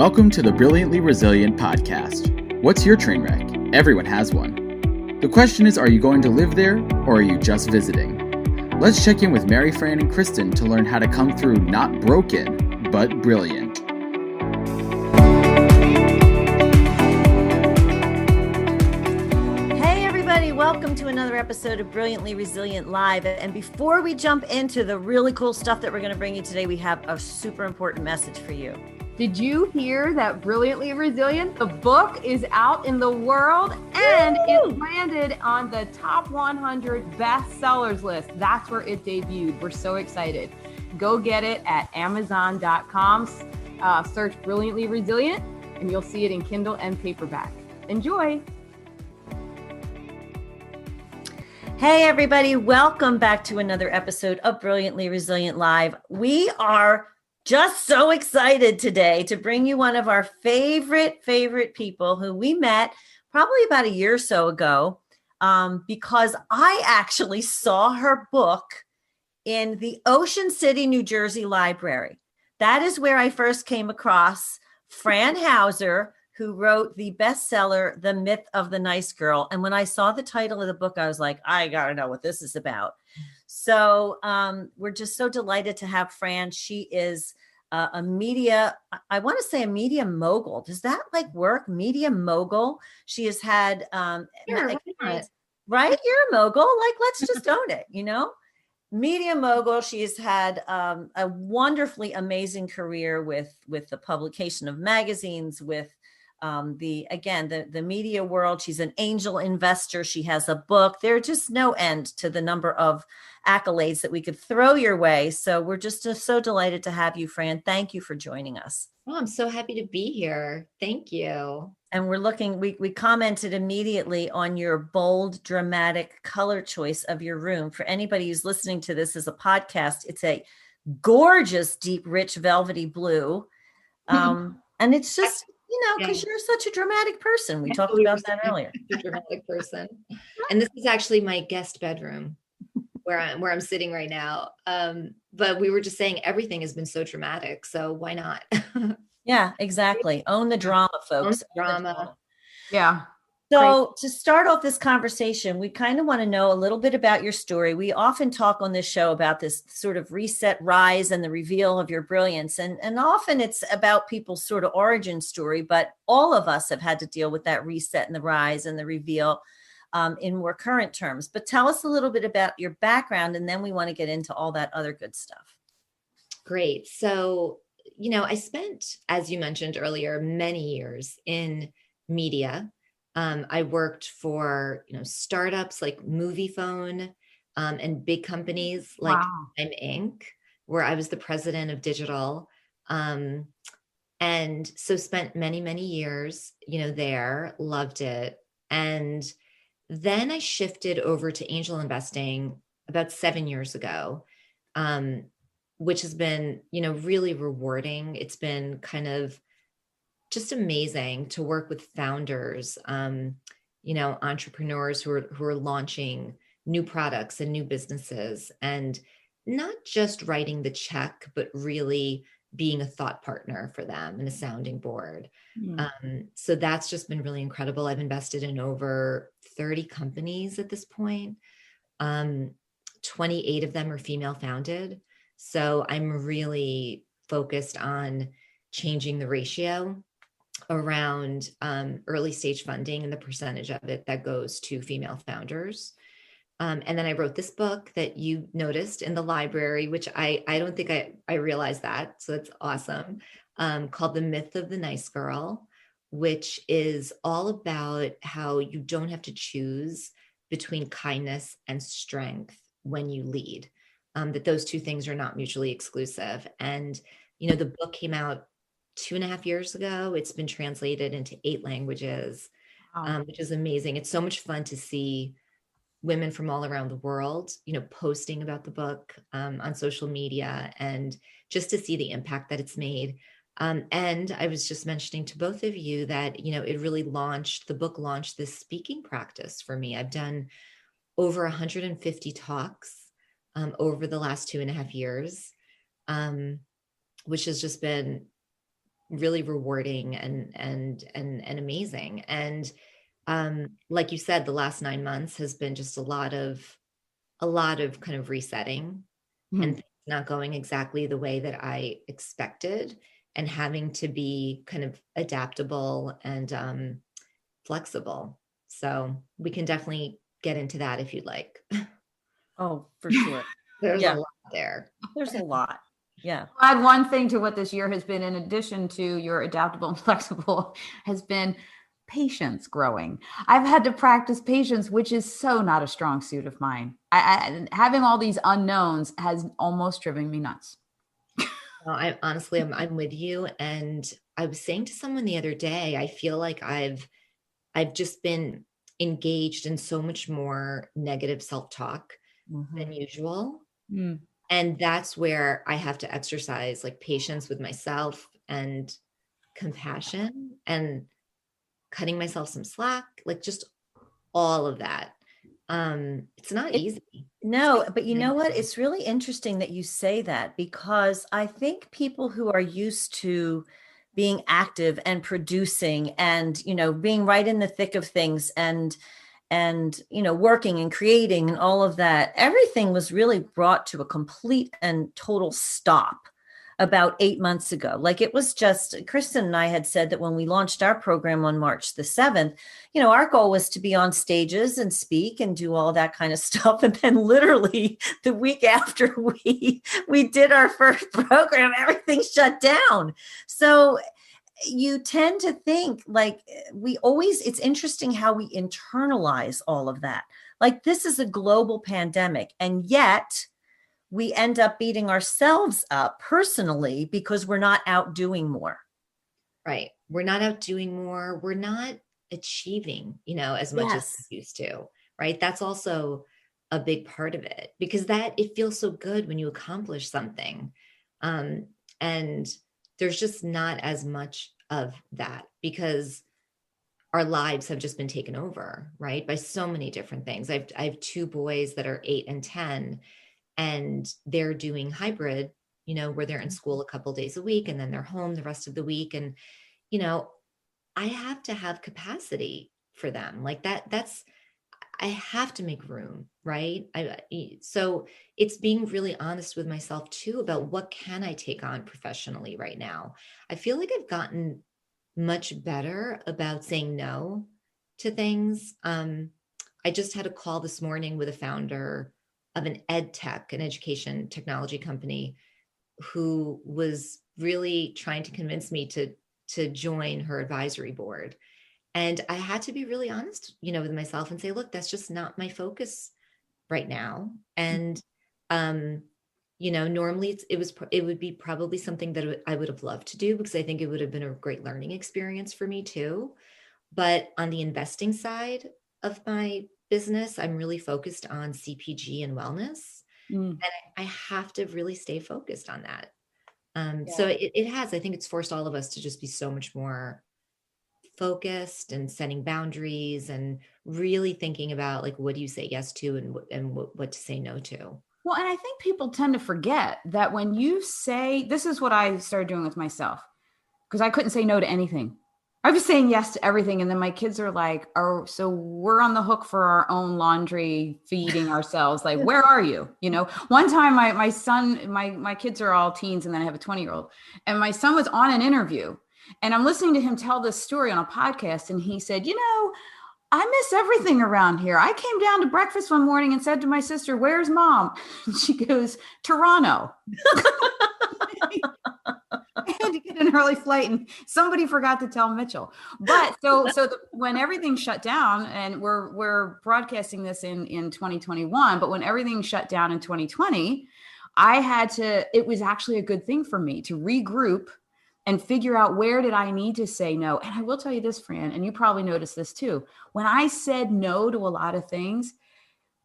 Welcome to the Brilliantly Resilient podcast. What's your train wreck? Everyone has one. The question is, are you going to live there or are you just visiting? Let's check in with Mary, Fran, and Kristin to learn how to come through not broken, but brilliant. Hey everybody, welcome to another episode of Brilliantly Resilient Live. And before we jump into the really cool stuff that we're going to bring you today, we have a super important message for you. Did you hear that Brilliantly Resilient, the book, is out in the world and it landed on the top 100 bestsellers list? That's where it debuted. We're so excited. Go get it at Amazon.com. Search Brilliantly Resilient and you'll see it in Kindle and paperback. Enjoy. Hey everybody, welcome back to another episode of Brilliantly Resilient Live. We are just so excited today to bring you one of our favorite people who we met probably about a year or so ago because I actually saw her book in the Ocean City, New Jersey library. That is where I first came across Fran Hauser, who wrote the bestseller, The Myth of the Nice Girl. And when I saw the title of the book, I was like, I got to know what this is about. So we're just so delighted to have Fran. She is a media, I want to say a media mogul. Does that like work? Media mogul. She has had, Sure, right? You're a mogul. Like, let's just own it, you know? Media mogul. She has had a wonderfully amazing career with the publication of magazines, with the media world. She's an angel investor. She has a book. There's just no end to the number of accolades that we could throw your way. So we're just so delighted to have you, Fran. Thank you for joining us. Oh, I'm so happy to be here. Thank you. And we're looking, we commented immediately on your bold, dramatic color choice of your room. For anybody who's listening to this as a podcast, it's a gorgeous, deep, rich, velvety blue. And it's just, because you're such a dramatic person. We talked about that earlier. A dramatic person. And this is actually my guest bedroom where I'm sitting right now. But we were just saying everything has been so dramatic. So why not? Yeah, exactly. Own the drama, folks. Drama. Yeah. So to start off this conversation, we kind of want to know a little bit about your story. We often talk on this show about this sort of reset, rise, and the reveal of your brilliance. And often it's about people's sort of origin story, but all of us have had to deal with that reset and the rise and the reveal in more current terms. But tell us a little bit about your background, and then we want to get into all that other good stuff. Great. So, I spent, as you mentioned earlier, many years in media. I worked for, startups like Moviefone and big companies like Time Inc., where I was the president of digital. And so spent many, many years, there, loved it. And then I shifted over to angel investing about 7 years ago, which has been, really rewarding. It's been kind of just amazing to work with founders, entrepreneurs who are launching new products and new businesses, and not just writing the check, but really being a thought partner for them and a sounding board. So that's just been really incredible. I've invested in over 30 companies at this point. 28 of them are female founded. So I'm really focused on changing the ratio around early stage funding and the percentage of it that goes to female founders. And then I wrote this book that you noticed in the library, which I don't think I realized that. So it's awesome. Called The Myth of the Nice Girl, which is all about how you don't have to choose between kindness and strength when you lead, that those two things are not mutually exclusive. And, the book came out 2.5 years ago. It's been translated into 8 languages, which is amazing. It's so much fun to see women from all around the world, posting about the book on social media, and just to see the impact that it's made. And I was just mentioning to both of you that, it really the book launched this speaking practice for me. I've done over 150 talks over the last 2.5 years, which has just been really rewarding and amazing. And like you said, the last 9 months has been just a lot of kind of resetting and things not going exactly the way that I expected, and having to be kind of adaptable and flexible. So we can definitely get into that if you'd like. Oh, for sure. There's a lot there. There's a lot. Yeah. Add one thing to what this year has been, in addition to your adaptable and flexible, has been patience growing. I've had to practice patience, which is so not a strong suit of mine. Having all these unknowns has almost driven me nuts. Well, I'm with you. And I was saying to someone the other day, I feel like I've just been engaged in so much more negative self-talk than usual. And that's where I have to exercise like patience with myself and compassion and cutting myself some slack, like just all of that. It's not easy. No, but you know what? It's really interesting that you say that, because I think people who are used to being active and producing and, being right in the thick of things and working and creating and all of that, everything was really brought to a complete and total stop about 8 months ago. Like, it was just, Kristin and I had said that when we launched our program on March the 7th, our goal was to be on stages and speak and do all that kind of stuff. And then literally the week after we did our first program, everything shut down. So you tend to think like it's interesting how we internalize all of that. Like, this is a global pandemic, and yet we end up beating ourselves up personally because we're not out doing more. Right. We're not out doing more. We're not achieving, as much as we used to. Right. That's also a big part of it, because it feels so good when you accomplish something. And there's just not as much of that, because our lives have just been taken over, right, by so many different things. I have 2 boys that are 8 and 10, and they're doing hybrid, where they're in school a couple days a week and then they're home the rest of the week. And, I have to have capacity for them like that. I have to make room, right? So it's being really honest with myself too about what can I take on professionally right now. I feel like I've gotten much better about saying no to things. I just had a call this morning with a founder of an ed tech, an education technology company, who was really trying to convince me to join her advisory board. And I had to be really honest, with myself and say, look, that's just not my focus right now. And, normally it would be probably something that I would have loved to do, because I think it would have been a great learning experience for me too. But on the investing side of my business, I'm really focused on CPG and wellness. And I have to really stay focused on that. So I think it's forced all of us to just be so much more focused and setting boundaries and really thinking about like, what do you say yes to and what to say no to. Well, and I think people tend to forget that when you say, this is what I started doing with myself, because I couldn't say no to anything. I was saying yes to everything. And then my kids are like, oh, so we're on the hook for our own laundry, feeding ourselves. Like, where are you? One time my son, my kids are all teens, and then I have a 20-year-old, and my son was on an interview, and I'm listening to him tell this story on a podcast. And he said, I miss everything around here. I came down to breakfast one morning and said to my sister, where's mom? And she goes, Toronto. I had to get an early flight, and somebody forgot to tell Mitchell. But when everything shut down, and we're broadcasting this in 2021, but when everything shut down in 2020, it was actually a good thing for me to regroup and figure out, where did I need to say no? And I will tell you this, Fran, and you probably noticed this too. When I said no to a lot of things,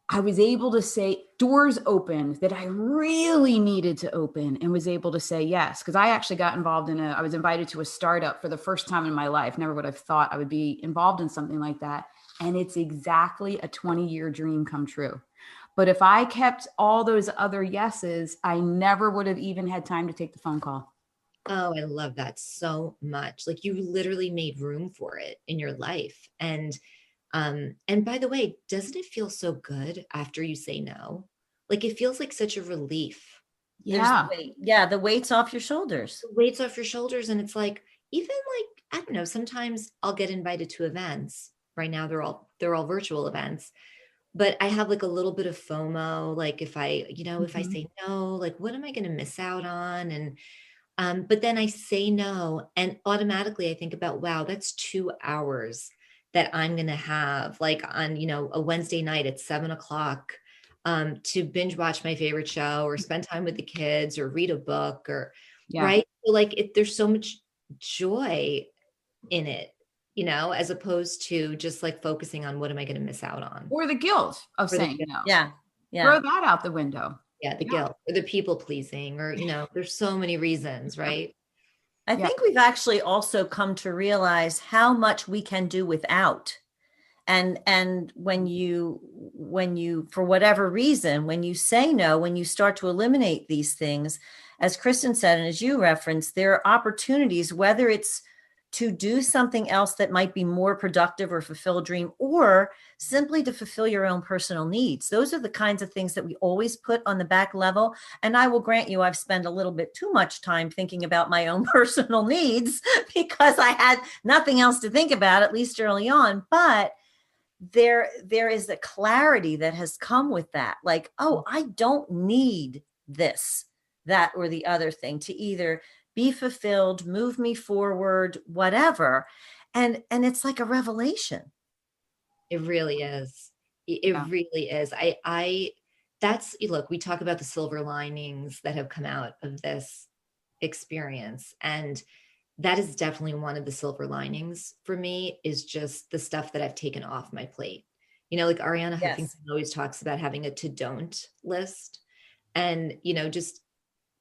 I was able to say doors opened that I really needed to open, and was able to say yes. Because I actually got involved I was invited to a startup for the first time in my life. Never would have thought I would be involved in something like that. And it's exactly a 20-year dream come true. But if I kept all those other yeses, I never would have even had time to take the phone call. Oh, I love that so much. Like you literally made room for it in your life. And by the way, doesn't it feel so good after you say no? Like it feels like such a relief. There's the Yeah. weight. Yeah, the weight's off your shoulders. The weight's off your shoulders. And it's like, even like, I don't know, sometimes I'll get invited to events. Right now they're all virtual events. But I have like a little bit of FOMO. Like if if I Mhm. say no, like what am I going to miss out on? And but then I say no, and automatically I think about, wow, that's 2 hours that I'm going to have like on, a Wednesday night at 7 o'clock to binge watch my favorite show or spend time with the kids or read a book or, Yeah. right. So like there's so much joy in it, as opposed to just like focusing on what am I going to miss out on. Or the guilt of Or the saying guilt. no. Yeah. Yeah. Throw that out the window. Yeah, the Yeah. guilt or the people pleasing or, there's so many reasons, right? I Yeah. think we've actually also come to realize how much we can do without. And when you for whatever reason, when you say no, when you start to eliminate these things, as Kristin said, and as you referenced, there are opportunities, whether it's to do something else that might be more productive or fulfill a dream, or simply to fulfill your own personal needs. Those are the kinds of things that we always put on the back level. And I will grant you, I've spent a little bit too much time thinking about my own personal needs because I had nothing else to think about, at least early on. But there is a clarity that has come with that. Like, oh, I don't need this, that, or the other thing to either be fulfilled, move me forward, whatever. And it's like a revelation. It really is. It Yeah. really is. Look, we talk about the silver linings that have come out of this experience. And that is definitely one of the silver linings for me is just the stuff that I've taken off my plate. Like Ariana Yes. Huffington always talks about having a to don't list. And, just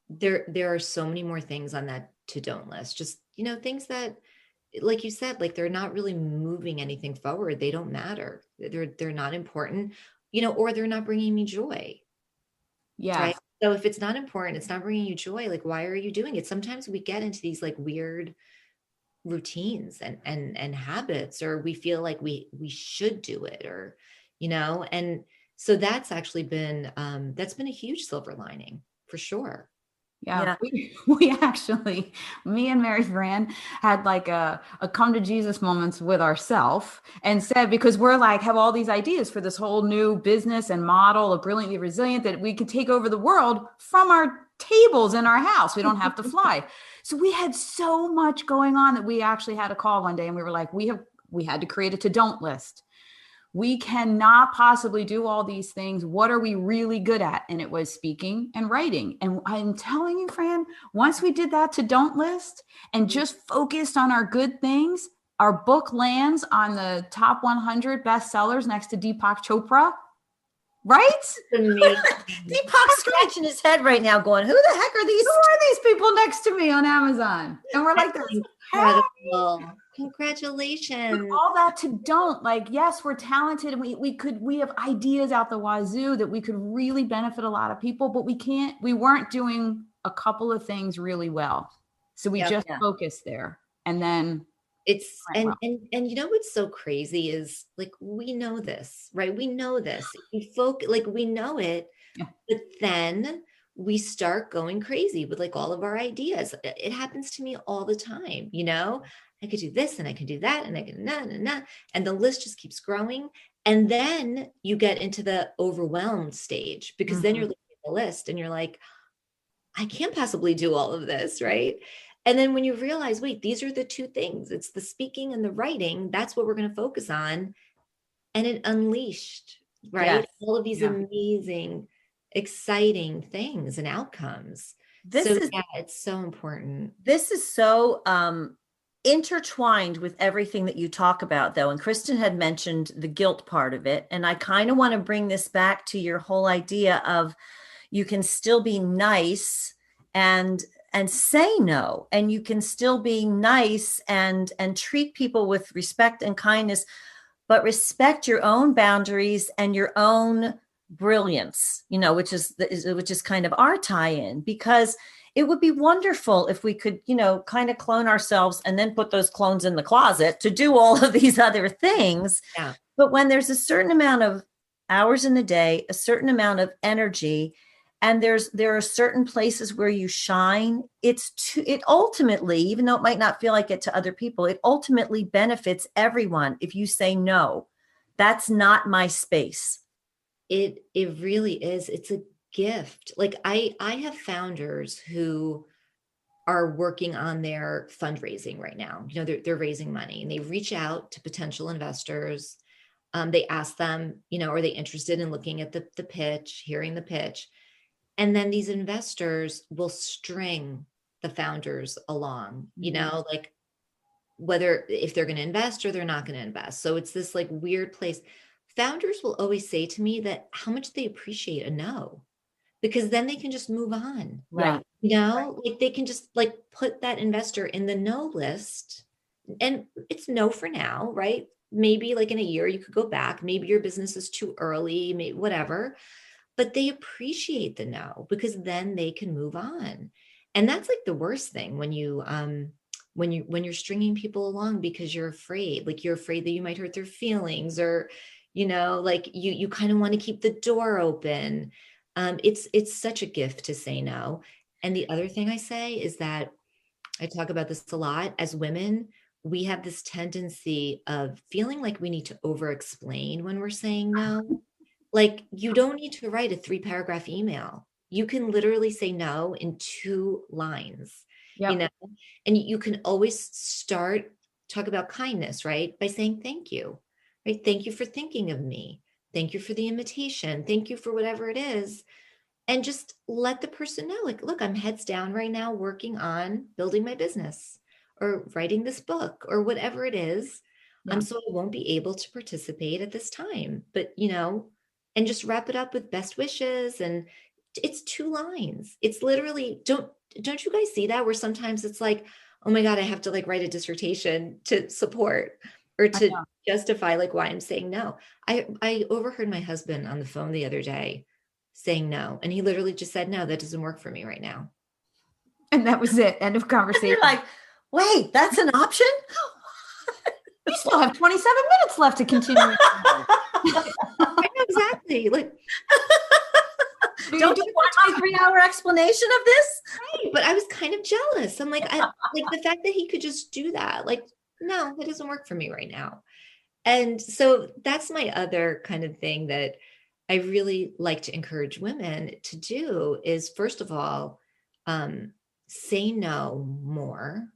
there are so many more things on that to don't list. Just, things that, like you said, like they're not really moving anything forward. They don't matter. They're not important, or they're not bringing me joy. Yeah. Right. So if it's not important, it's not bringing you joy. Like, why are you doing it? Sometimes we get into these like weird routines and habits, or we feel like we should do it, or, and so that's actually been, that's been a huge silver lining for sure. Yeah. We actually, me and Mary Fran had like a come to Jesus moments with ourselves and said, because we're like, have all these ideas for this whole new business and model of Brilliantly Resilient that we could take over the world from our tables in our house. We don't have to fly. So we had so much going on that we actually had a call one day and we were like, we had to create a to don't list. We cannot possibly do all these things. What are we really good at? And it was speaking and writing. And I'm telling you, Fran, once we did that to don't list and just focused on our good things, our book lands on the top 100 bestsellers next to Deepak Chopra. Right? Deepak's scratching his head right now going, who the heck are these? Who are these people next to me on Amazon? And we're like, That's incredible. Congratulations. With all that to don't, like, yes, we're talented and we have ideas out the wazoo that we could really benefit a lot of people, but we weren't doing a couple of things really well. So we focused there. And then it's, and what's so crazy is like, we know this, right? We know this. We know it, but then we start going crazy with like all of our ideas. It happens to me all the time. I could do this and I could do that and I could and the list just keeps growing. And then you get into the overwhelmed stage because then you're looking at the list and you're like, I can't possibly do all of this, right? And then when you realize, wait, these are the two things. It's the speaking and the writing. That's what we're going to focus on. And it unleashed, right? Yes. All of these amazing, exciting things and outcomes. It's so important. This is so intertwined with everything that you talk about, though. And Kristin had mentioned the guilt part of it. And I kind of want to bring this back to your whole idea of you can still be nice and say no, and you can still be nice and treat people with respect and kindness, but respect your own boundaries and your own brilliance, which is kind of our tie-in, because it would be wonderful if we could, kind of clone ourselves and then put those clones in the closet to do all of these other things. Yeah. But when there's a certain amount of hours in the day, a certain amount of energy, and there are certain places where you shine, it ultimately, even though it might not feel like it to other people, it ultimately benefits everyone. If you say, no, that's not my space. It really is. It's a gift. Like I have founders who are working on their fundraising right now. They're raising money and they reach out to potential investors. They ask them, are they interested in looking at the pitch, hearing the pitch? And then these investors will string the founders along, like whether if they're going to invest or they're not going to invest. So it's this like weird place. Founders will always say to me that how much they appreciate a no, because then they can just move on. Right. Like they can just like put that investor in the no list, and it's no for now, right? Maybe like in a year you could go back. Maybe your business is too early, maybe whatever. But they appreciate the no because then they can move on. And that's like the worst thing when you're stringing people along because you're afraid that you might hurt their feelings, or like you kind of want to keep the door open. It's such a gift to say no. And the other thing I say is that I talk about this a lot. As women, we have this tendency of feeling like we need to over-explain when we're saying no. Like you don't need to write a 3-paragraph email. You can literally say no in 2 lines, Yep. and you can always talk about kindness, right? By saying thank you, right? Thank you for thinking of me. Thank you for the invitation. Thank you for whatever it is. And just let the person know, like, look, I'm heads down right now working on building my business or writing this book or whatever it is. Yeah. So I won't be able to participate at this time, but, and just wrap it up with best wishes. And it's 2 lines. It's literally, don't you guys see that where sometimes it's like, oh my God, I have to like write a dissertation to support or to justify like why I'm saying no. I overheard my husband on the phone the other day saying no. And he literally just said, no, that doesn't work for me right now. And that was it. End of conversation. You're like, wait, that's an option? You still have 27 minutes left to continue. I know exactly. Like, don't you want my 3-hour explanation of this? Right, but I was kind of jealous. I'm like, like the fact that he could just do that, like, no, that doesn't work for me right now. And so that's my other kind of thing that I really like to encourage women to do is, first of all, say no more,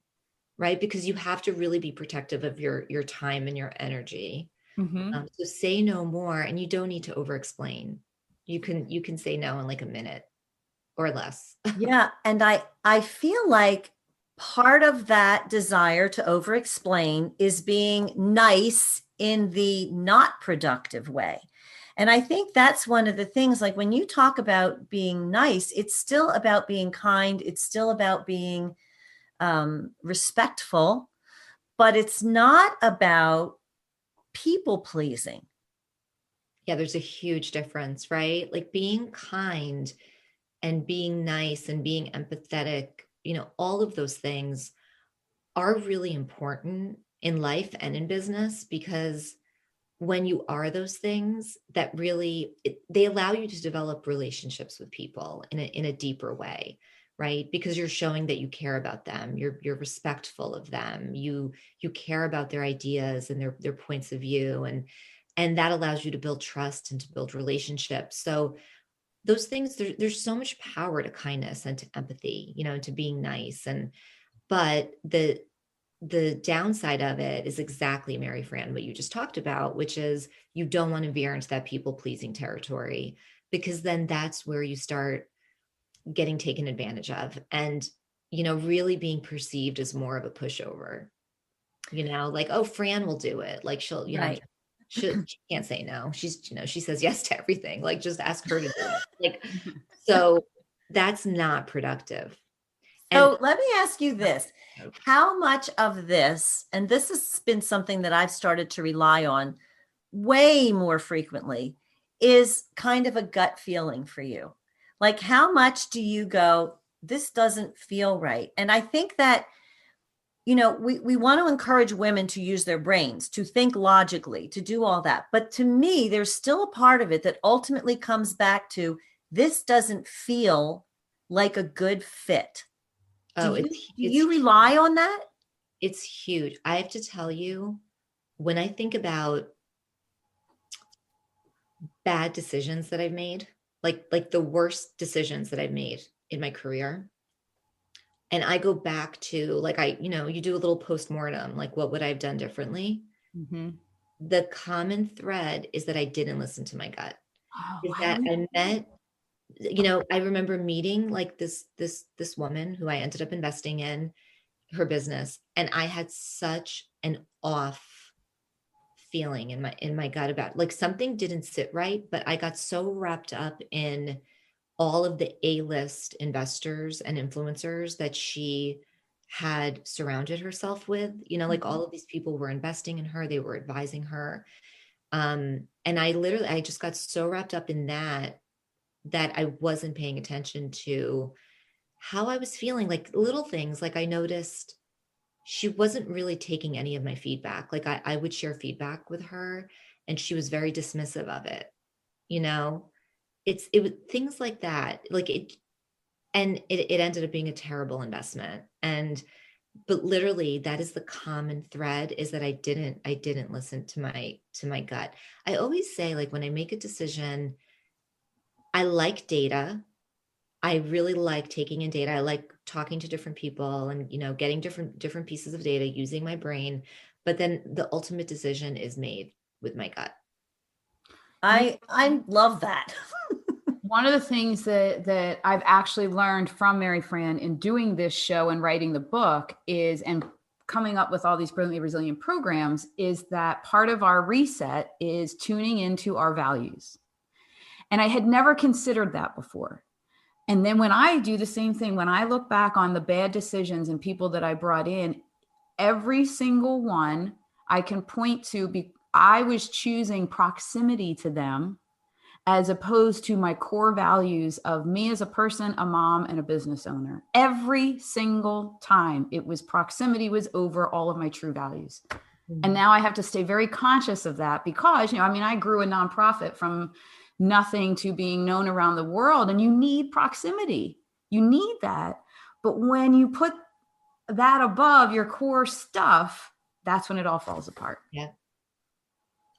right? Because you have to really be protective of your time and your energy. Mm-hmm. So say no more, and you don't need to over-explain. You can say no in like a minute or less. Yeah. And I feel like part of that desire to over-explain is being nice in the not productive way. And I think that's one of the things, like when you talk about being nice, it's still about being kind. It's still about being respectful, but it's not about people pleasing. Yeah, there's a huge difference, right? Like being kind and being nice and being empathetic, all of those things are really important in life and in business, because when you are those things, that really, they allow you to develop relationships with people in a deeper way, right? Because you're showing that you care about them, you're respectful of them, you care about their ideas and their points of view, and that allows you to build trust and to build relationships. So those things, there's so much power to kindness and to empathy, and to being nice. But the downside of it is exactly, Mary Fran, what you just talked about, which is you don't want to veer into that people pleasing territory, because then that's where you start getting taken advantage of and, really being perceived as more of a pushover, like, oh, Fran will do it. Like she'll, Right. she can't say no. She's, she says yes to everything. Like just ask her to do it. Like, so that's not productive. So let me ask you this. How much of this, and this has been something that I've started to rely on way more frequently, is kind of a gut feeling for you? Like how much do you go, this doesn't feel right. And I think that, we want to encourage women to use their brains, to think logically, to do all that. But to me, there's still a part of it that ultimately comes back to, this doesn't feel like a good fit. Do you rely on that? It's huge. I have to tell you, when I think about bad decisions that I've made, like the worst decisions that I've made in my career, and I go back to you do a little postmortem, like what would I have done differently? Mm-hmm. The common thread is that I didn't listen to my gut. I remember meeting like this woman who I ended up investing in her business, and I had such an off feeling in my gut about, like, something didn't sit right, but I got so wrapped up in all of the A-list investors and influencers that she had surrounded herself with, like all of these people were investing in her, they were advising her. And I just got so wrapped up in that I wasn't paying attention to how I was feeling, like little things. Like I noticed she wasn't really taking any of my feedback. Like I would share feedback with her and she was very dismissive of it. It was things like that. It ended up being a terrible investment. But literally that is the common thread, is that I didn't listen to my gut. I always say, like, when I make a decision, I like data. I really like taking in data. I like talking to different people and, getting different pieces of data, using my brain. But then the ultimate decision is made with my gut. I love that. One of the things that I've actually learned from Mary Fran in doing this show and writing the book and coming up with all these brilliantly resilient programs, is that part of our reset is tuning into our values. And I had never considered that before. And then when I do the same thing, when I look back on the bad decisions and people that I brought in, every single one I can point to, I was choosing proximity to them as opposed to my core values of me as a person, a mom, and a business owner. Every single time it was proximity was over all of my true values. Mm-hmm. And now I have to stay very conscious of that because, I grew a nonprofit from nothing to being known around the world, and you need proximity. You need that. But when you put that above your core stuff, that's when it all falls apart. Yeah.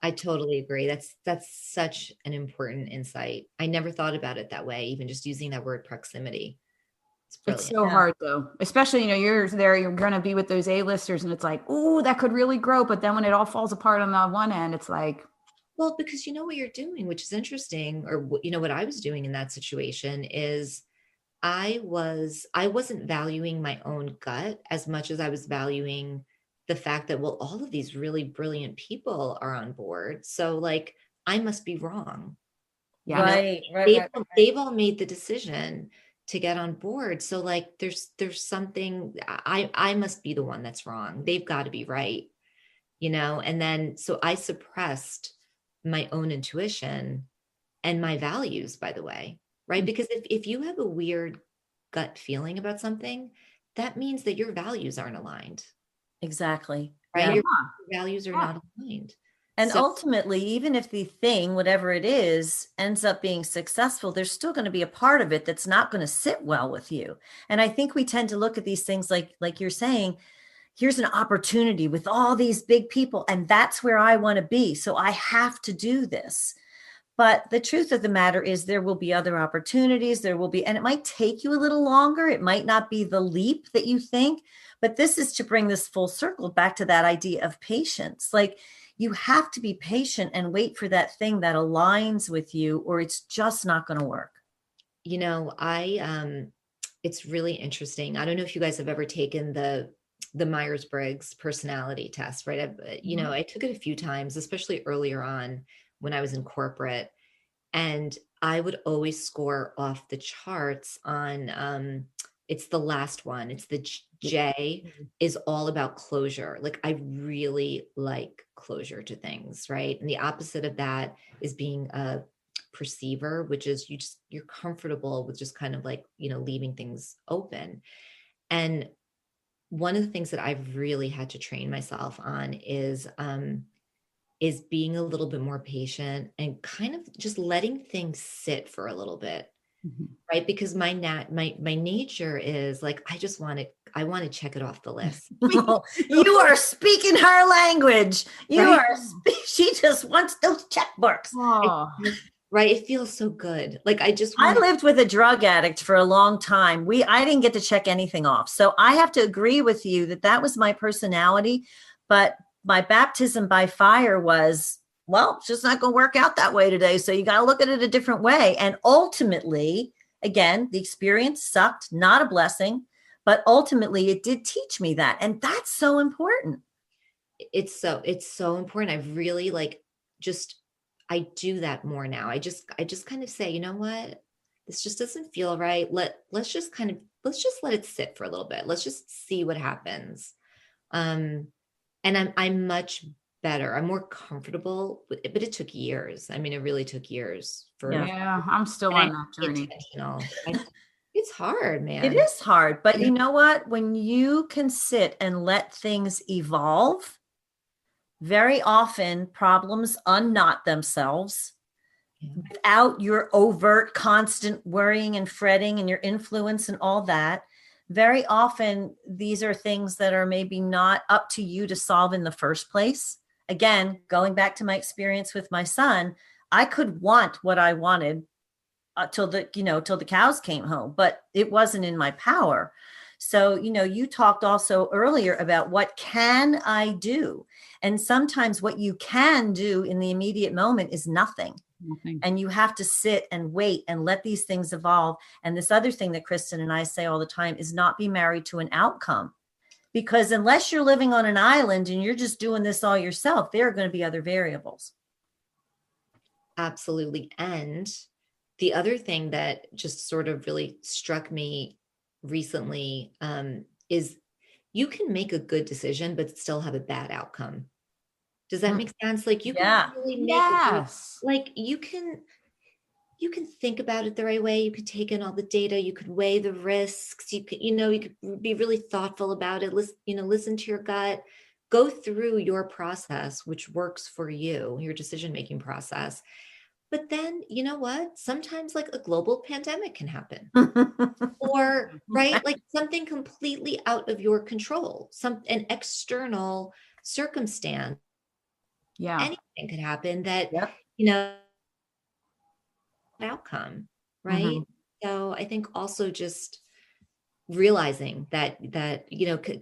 I totally agree. That's such an important insight. I never thought about it that way, even just using that word proximity. It's brilliant. It's so hard though, especially, you're there, you're going to be with those A-listers and it's like, oh, that could really grow. But then when it all falls apart on the one end, it's like, well, because you know what you're doing, which is interesting, or what I was doing in that situation is I wasn't valuing my own gut as much as I was valuing the fact that, well, all of these really brilliant people are on board. So like, I must be wrong. Yeah. Right. They've all made the decision to get on board. So like, there's something, I must be the one that's wrong. They've got to be right. And then, so I suppressed my own intuition and my values, by the way, right? Because if you have a weird gut feeling about something, that means that your values aren't aligned. Exactly. Right. Yeah. Your values are not aligned. And ultimately, even if the thing, whatever it is, ends up being successful, there's still going to be a part of it that's not going to sit well with you. And I think we tend to look at these things like you're saying, here's an opportunity with all these big people, and that's where I want to be. So I have to do this. But the truth of the matter is there will be other opportunities. And it might take you a little longer. It might not be the leap that you think, but this is to bring this full circle back to that idea of patience. Like, you have to be patient and wait for that thing that aligns with you, or it's just not going to work. It's really interesting. I don't know if you guys have ever taken the Myers-Briggs personality test, right? I took it a few times, especially earlier on when I was in corporate, and I would always score off the charts on, it's the last one. It's the J is all about closure. Like, I really like closure to things, right? And the opposite of that is being a perceiver, which is you're comfortable with just kind of like, leaving things open. And one of the things that I've really had to train myself on is being a little bit more patient and kind of just letting things sit for a little bit. Right. Because my nature is like, I want to check it off the list. You are speaking her language. She just wants those checkbooks. Oh. Right. It feels so good. Like I lived with a drug addict for a long time. I didn't get to check anything off. So I have to agree with you that was my personality, but my baptism by fire was, well, it's just not going to work out that way today. So you got to look at it a different way. And ultimately, again, the experience sucked, not a blessing, but ultimately it did teach me that. And that's so important. It's so important. I've really I do that more now. I just kind of say, you know what, this just doesn't feel right. Let's just let it sit for a little bit. Let's just see what happens. And I'm much better. I'm more comfortable, but it took years. I mean, it really took years I'm still on that journey. It's hard, man. It is hard, but you know what? When you can sit and let things evolve, very often problems unknot themselves without your overt, constant worrying and fretting and your influence and all that. Very often, these are things that are maybe not up to you to solve in the first place. Again, going back to my experience with my son, I could want what I wanted till the cows came home, but it wasn't in my power. So, you talked also earlier about what can I do? And sometimes what you can do in the immediate moment is nothing. And you have to sit and wait and let these things evolve. And this other thing that Kristin and I say all the time is not be married to an outcome. Because unless you're living on an island and you're just doing this all yourself, there are going to be other variables. Absolutely. And the other thing that just sort of really struck me recently is you can make a good decision, but still have a bad outcome. Does that make sense? Like you can really make you can think about it the right way. You could take in all the data. You could weigh the risks. You could be really thoughtful about it. Listen to your gut, go through your process, which works for you, your decision-making process. But then, you know what? Sometimes like a global pandemic can happen or right. Like something completely out of your control, an external circumstance. Yeah. Anything could happen that, outcome. Right. So I think also just realizing that,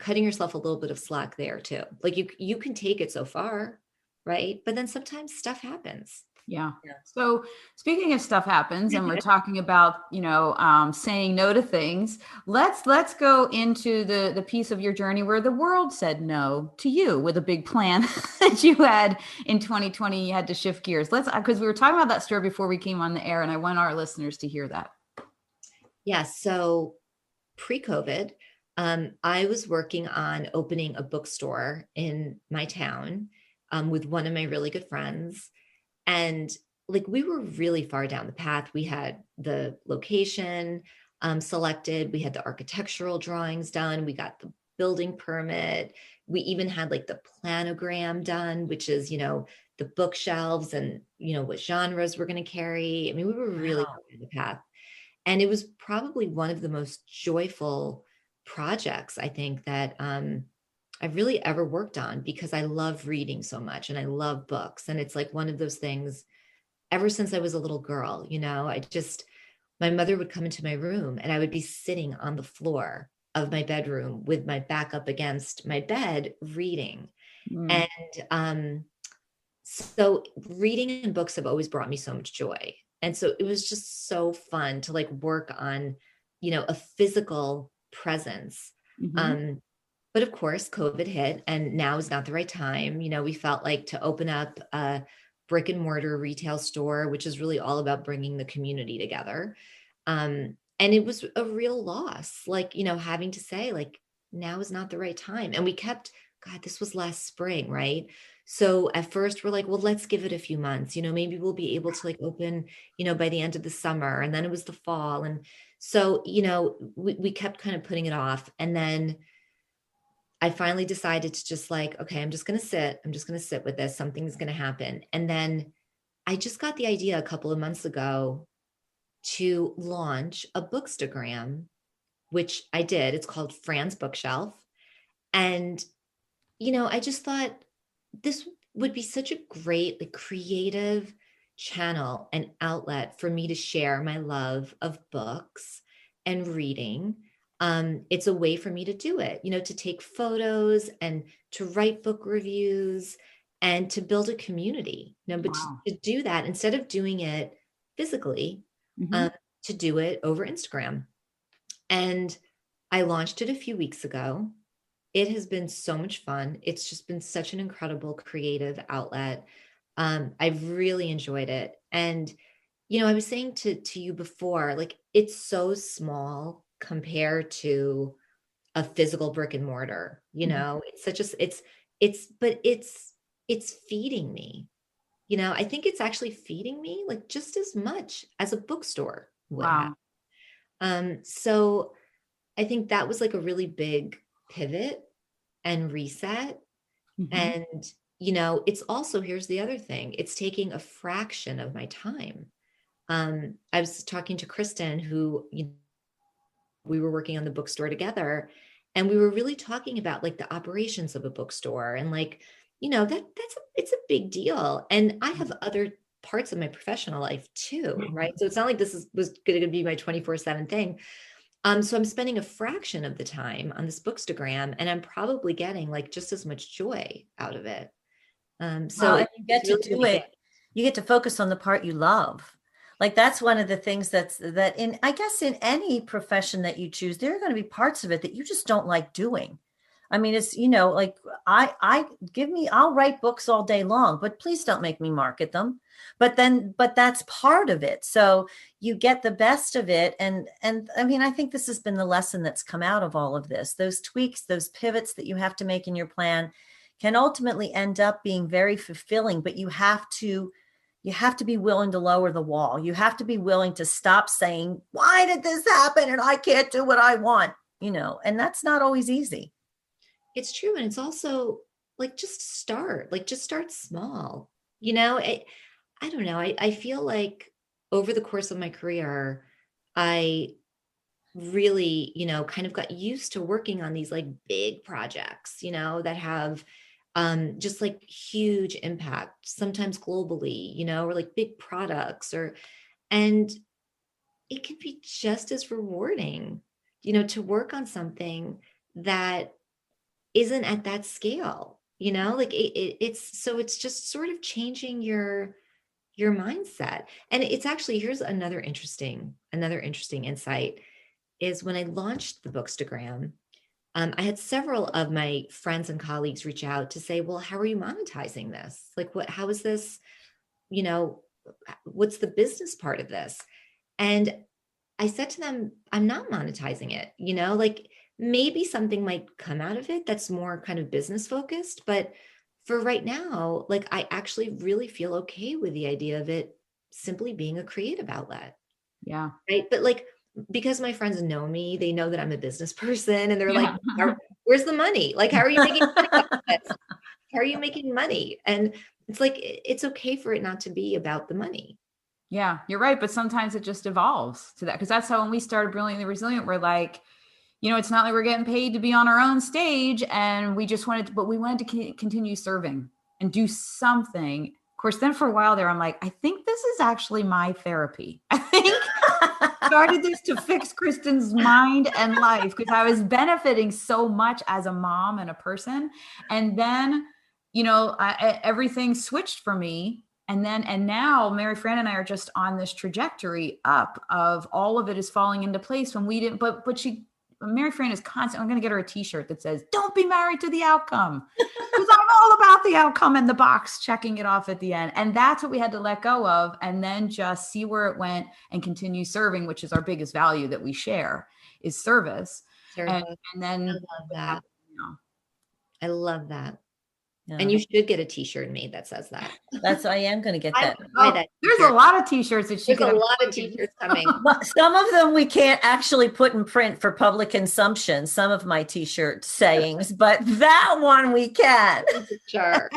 cutting yourself a little bit of slack there too. Like you can take it so far. Right. But then sometimes stuff happens. Yeah. So speaking of stuff happens and we're talking about, saying no to things, let's go into the piece of your journey where the world said no to you with a big plan that you had in 2020. You had to shift gears. Because we were talking about that story before we came on the air and I want our listeners to hear that. Yeah. So pre-COVID, I was working on opening a bookstore in my town with one of my really good friends. And like, we were really far down the path. We had the location selected. We had the architectural drawings done. We got the building permit. We even had like the planogram done, which is, the bookshelves and, what genres we're going to carry. I mean, we were really far down the path. And it was probably one of the most joyful projects, I think, that I've really ever worked on because I love reading so much and I love books. And it's like one of those things ever since I was a little girl, my mother would come into my room and I would be sitting on the floor of my bedroom with my back up against my bed reading. And so reading and books have always brought me so much joy. And so it was just so fun to like work on, a physical presence. But of course, COVID hit and now is not the right time. We felt like to open up a brick and mortar retail store, which is really all about bringing the community together. And it was a real loss, like, having to say like, now is not the right time. And we kept God, this was last spring, right? So at first we're like, well, let's give it a few months, maybe we'll be able to like open, by the end of the summer. And then it was the fall. And so, we kept kind of putting it off. And then I finally decided to just like, okay, I'm just going to sit with this. Something's going to happen. And then I just got the idea a couple of months ago to launch a bookstagram, which I did. It's called Fran's Bookshelf. And, I just thought this would be such a great, like, creative channel and outlet for me to share my love of books and reading. It's a way for me to do it, to take photos and to write book reviews and to build a community, but to do that instead of doing it physically, to do it over Instagram. And I launched it a few weeks ago. It has been so much fun. It's just been such an incredible creative outlet. I've really enjoyed it. And, I was saying to you before, like, it's so small compared to a physical brick and mortar, it's such but it's feeding me, I think it's actually feeding me like just as much as a bookstore would have. So I think that was like a really big pivot and reset. And, it's also, here's the other thing, it's taking a fraction of my time. I was talking to Kristin, who, we were working on the bookstore together, and we were really talking about like the operations of a bookstore and like, it's a big deal. And I have other parts of my professional life too, right? So it's not like was going to be my 24/7 thing. So I'm spending a fraction of the time on this bookstagram, and I'm probably getting like just as much joy out of it. So and you get to do it. You get to focus on the part you love. Like that's one of the things that I guess in any profession that you choose, there are going to be parts of it that you just don't like doing. I mean, it's, like I'll write books all day long, but please don't make me market them. But that's part of it. So you get the best of it. And I mean, I think this has been the lesson that's come out of all of this. Those tweaks, those pivots that you have to make in your plan can ultimately end up being very fulfilling, but you have to be willing to lower the wall. You have to be willing to stop saying, why did this happen? And I can't do what I want, and that's not always easy. It's true. And it's also like, just start small, I don't know. I feel like over the course of my career, I really, kind of got used to working on these like big projects, that have just like huge impact, sometimes globally, or like big products and it can be just as rewarding, to work on something that isn't at that scale, like it's just sort of changing your mindset. And it's actually, here's another interesting insight is when I launched the Bookstagram, I had several of my friends and colleagues reach out to say, well, how are you monetizing this? Like, how is this, what's the business part of this? And I said to them, I'm not monetizing it, like maybe something might come out of it that's more kind of business focused. But for right now, like I actually really feel okay with the idea of it simply being a creative outlet. Yeah. Right. But like, because my friends know me, they know that I'm a business person and they're like, where's the money? Like, how are you making money off of this? How are you making money? And it's like, it's okay for it not to be about the money. Yeah, you're right. But sometimes it just evolves to that. Because that's how when we started Brilliantly Resilient, we're like, it's not like we're getting paid to be on our own stage. And we just wanted to, but we wanted to continue serving and do something. Of course, then for a while there, I'm like, I think this is actually my therapy. I think started this to fix Kristin's mind and life because I was benefiting so much as a mom and a person. And then, everything switched for me. And now Mary Fran and I are just on this trajectory up of all of it is falling into place when we didn't, but Mary Fran is constant. I'm going to get her a t-shirt that says, don't be married to the outcome. Because I'm all about the outcome and the box, checking it off at the end. And that's what we had to let go of and then just see where it went and continue serving, which is our biggest value that we share is service. And then I love that. I love that. Yeah. And you should get a t-shirt made that says that. I am going to get that. There's a lot of t-shirts that she There's a lot of t-shirts coming. Some of them we can't actually put in print for public consumption, some of my t-shirt sayings, but that one we can. Sure.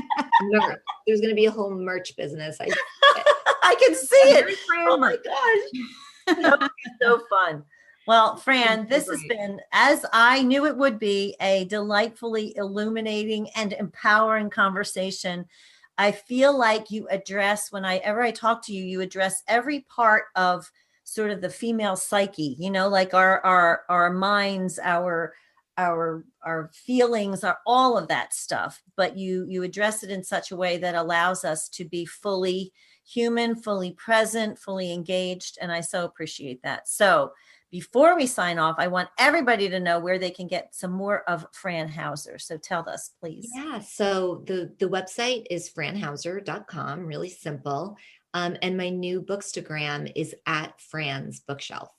There's going to be a whole merch business. I can see it. Oh my gosh. That would be so fun. Well, Fran, this has been, as I knew it would be, a delightfully illuminating and empowering conversation. I feel like you address, whenever I talk to you, you address every part of sort of the female psyche, like our minds, our feelings, all of that stuff. But you address it in such a way that allows us to be fully human, fully present, fully engaged. And I so appreciate that. So before we sign off, I want everybody to know where they can get some more of Fran Hauser. So tell us, please. Yeah. So the website is franhauser.com, really simple. And my new bookstagram is at Fran's Bookshelf.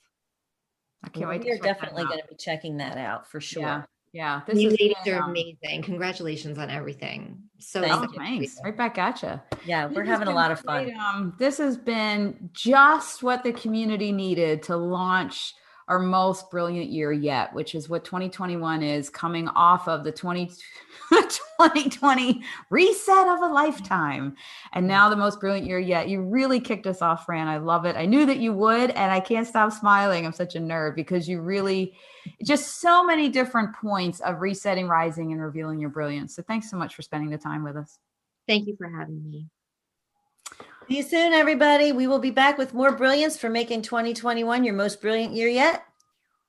I can't wait. We're definitely going to be checking that out for sure. Yeah. You ladies are amazing. Congratulations on everything. Thanks. Right back at you. Yeah, we're having a lot of fun. This has been just what the community needed to launch our most brilliant year yet, which is what 2021 is, coming off of the 2020 reset of a lifetime. And now the most brilliant year yet. You really kicked us off, Fran. I love it. I knew that you would, and I can't stop smiling. I'm such a nerd because you really, just so many different points of resetting, rising, and revealing your brilliance. So thanks so much for spending the time with us. Thank you for having me. See you soon, everybody. We will be back with more brilliance for making 2021 your most brilliant year yet.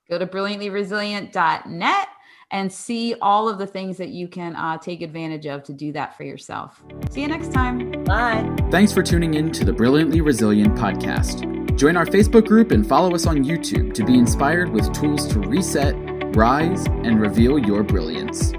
Go to brilliantlyresilient.net and see all of the things that you can take advantage of to do that for yourself. See you next time. Bye. Thanks for tuning in to the Brilliantly Resilient podcast. Join our Facebook group and follow us on YouTube to be inspired with tools to reset, rise, and reveal your brilliance.